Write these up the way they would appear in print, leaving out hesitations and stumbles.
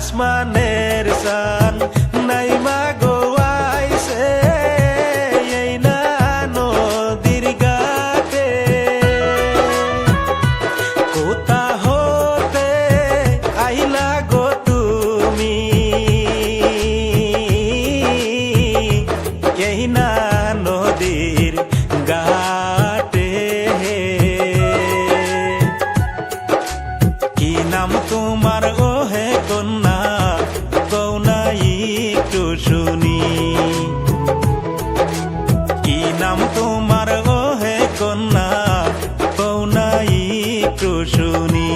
আসমানের চান নাইমা গো আইছে এই না নদীর ঘাটে কোথা হতে আইলা গো তুমি এই না নদীর ঘাটে কি নাম তোমার ও হে কন্যা কও না একটু শুনি কি নাম তোমার ও হে কন্যা কও না একটু শুনি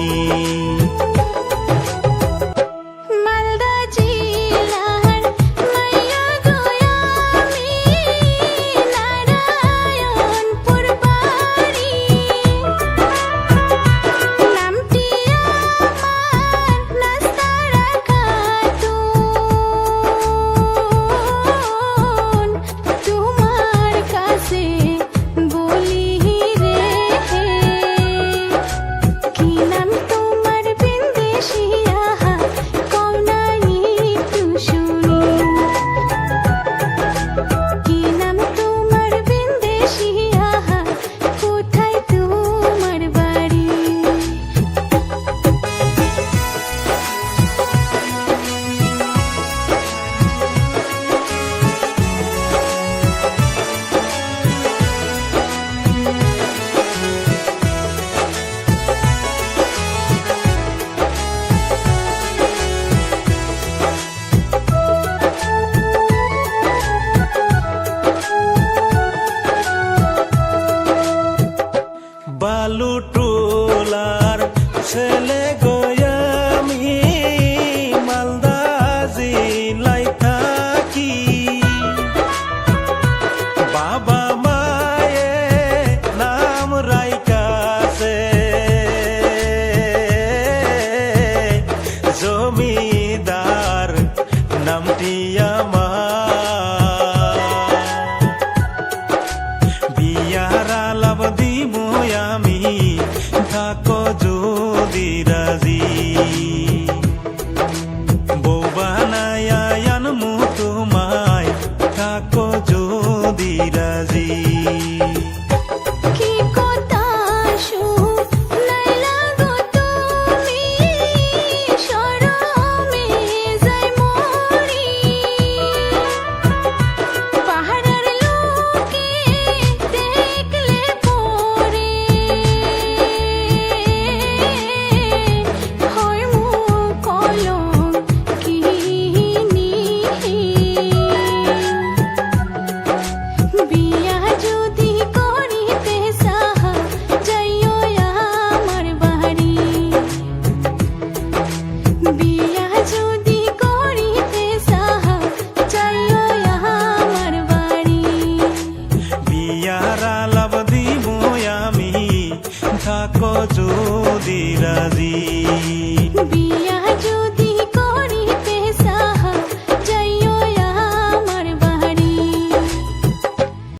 বালু টোলার ছেলে গো